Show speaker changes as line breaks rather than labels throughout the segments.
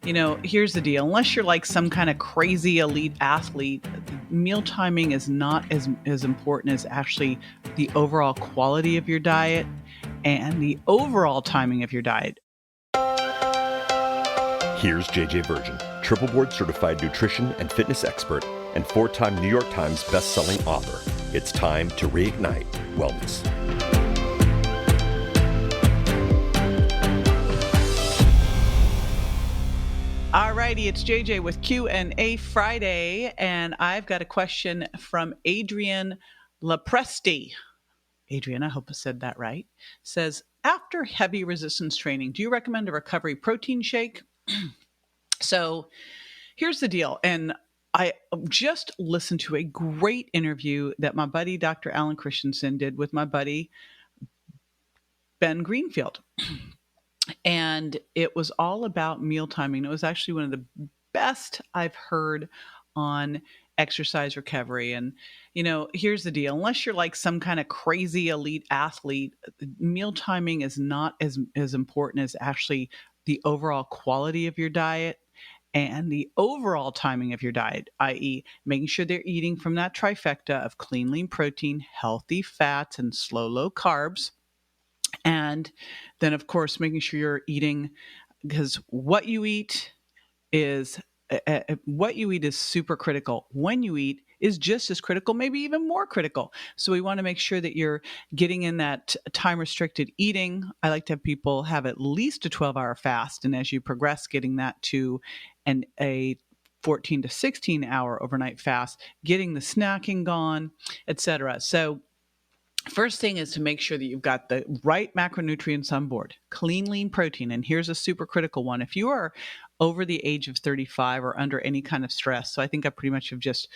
Here's the deal. Unless you're like some kind of crazy elite athlete, meal timing is not as important as actually the overall quality of your diet and the overall timing of your diet.
Here's JJ Virgin, triple board certified nutrition and fitness expert and 4-time New York Times best-selling author. It's time to reignite wellness.
All righty, it's JJ with Q&A Friday, and I've got a question from Adrienne Lopresti. Adrienne, I hope I said that right. Says, after heavy resistance training, do you recommend a recovery protein shake? So here's the deal. And I just listened to a great interview that my buddy, Dr. Alan Christensen, did with my buddy, Ben Greenfield. And it was all about meal timing. It was actually one of the best I've heard on exercise recovery. And, here's the deal. Unless you're like some kind of crazy elite athlete, meal timing is not as important as actually the overall quality of your diet and the overall timing of your diet, i.e. making sure they're eating from that trifecta of clean, lean protein, healthy fats, and slow, low carbs. And then, of course, making sure you're eating, because what you eat is super critical. When you eat is just as critical, maybe even more critical. So we want to make sure that you're getting in that time restricted eating. I like to have people have at least a 12-hour fast. And as you progress, getting that to a 14 to 16 hour overnight fast, getting the snacking gone, etc. So first thing is to make sure that you've got the right macronutrients on board. Clean, lean protein. And here's a super critical one. If you are over the age of 35 or under any kind of stress, so I think I pretty much have just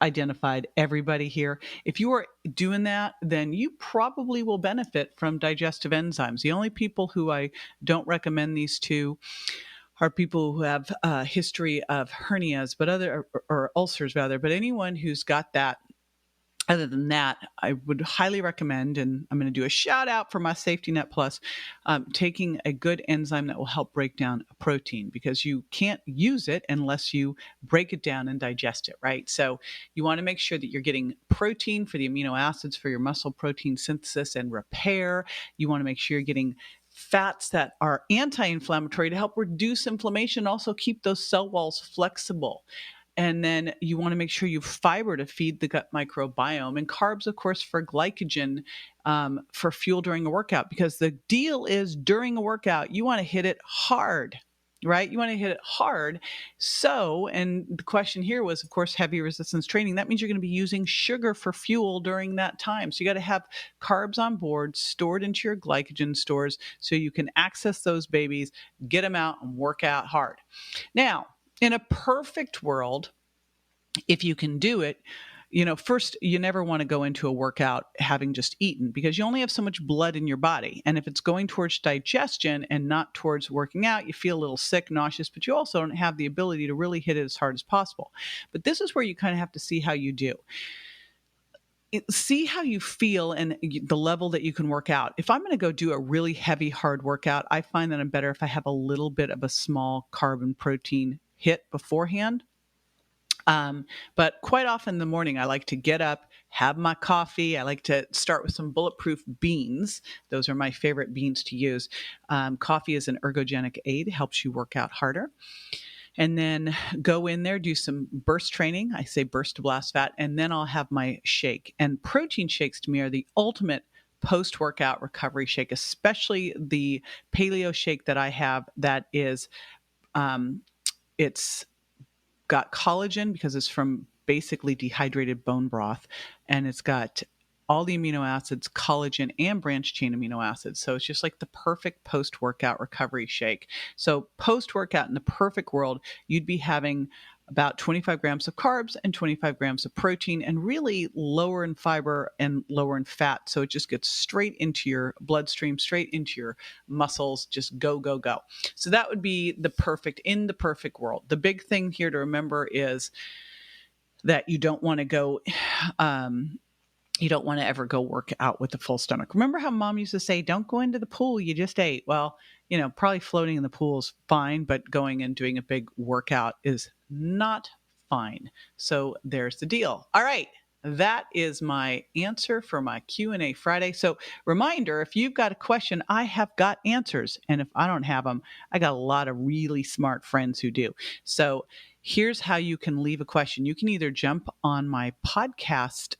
identified everybody here. If you are doing that, then you probably will benefit from digestive enzymes. The only people who I don't recommend these to are people who have a history of hernias, or ulcers rather, but anyone who's got that. Other than that, I would highly recommend, and I'm going to do a shout out for my Safety Net Plus, taking a good enzyme that will help break down a protein, because you can't use it unless you break it down and digest it, right? So you want to make sure that you're getting protein for the amino acids for your muscle protein synthesis and repair. You want to make sure you're getting fats that are anti-inflammatory to help reduce inflammation, also keep those cell walls flexible. And then you want to make sure you have fiber to feed the gut microbiome, and carbs, of course, for glycogen, for fuel during a workout. Because the deal is, during a workout, you want to hit it hard, right? You want to hit it hard. So, and the question here was, of course, heavy resistance training. That means you're going to be using sugar for fuel during that time. So you got to have carbs on board, stored into your glycogen stores, so you can access those babies, get them out, and work out hard. Now, in a perfect world, if you can do it, first, you never want to go into a workout having just eaten, because you only have so much blood in your body. And if it's going towards digestion and not towards working out, you feel a little sick, nauseous, but you also don't have the ability to really hit it as hard as possible. But this is where you kind of have to see how you do. See how you feel and the level that you can work out. If I'm going to go do a really heavy, hard workout, I find that I'm better if I have a little bit of a small carb and protein hit beforehand. But quite often in the morning, I like to get up, have my coffee. I like to start with some bulletproof beans. Those are my favorite beans to use. Coffee is an ergogenic aid, helps you work out harder. And then go in there, do some burst training. I say burst to blast fat, and then I'll have my shake. And protein shakes to me are the ultimate post-workout recovery shake, especially the paleo shake that I have that is, it's got collagen because it's from basically dehydrated bone broth, and it's got all the amino acids, collagen, and branched chain amino acids. So it's just like the perfect post-workout recovery shake. So post-workout, in the perfect world, you'd be having about 25 grams of carbs and 25 grams of protein, and really lower in fiber and lower in fat. So it just gets straight into your bloodstream, straight into your muscles, just go, go, go. So that would be in the perfect world. The big thing here to remember is that you don't want to go you don't want to ever go work out with a full stomach. Remember how mom used to say, don't go into the pool, you just ate. Well, probably floating in the pool is fine, but going and doing a big workout is not fine. So there's the deal. All right. That is my answer for my Q&A Friday. So reminder, if you've got a question, I have got answers. And if I don't have them, I got a lot of really smart friends who do. So here's how you can leave a question. You can either jump on my podcast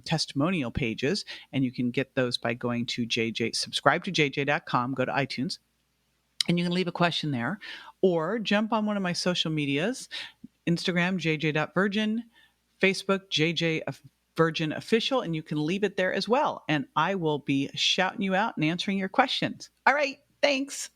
testimonial pages, and you can get those by going to subscribe to jj.com, go to iTunes, and you can leave a question there, or jump on one of my social medias, Instagram, jj.virgin, Facebook, jj.virgin official, and you can leave it there as well. And I will be shouting you out and answering your questions. All right. Thanks.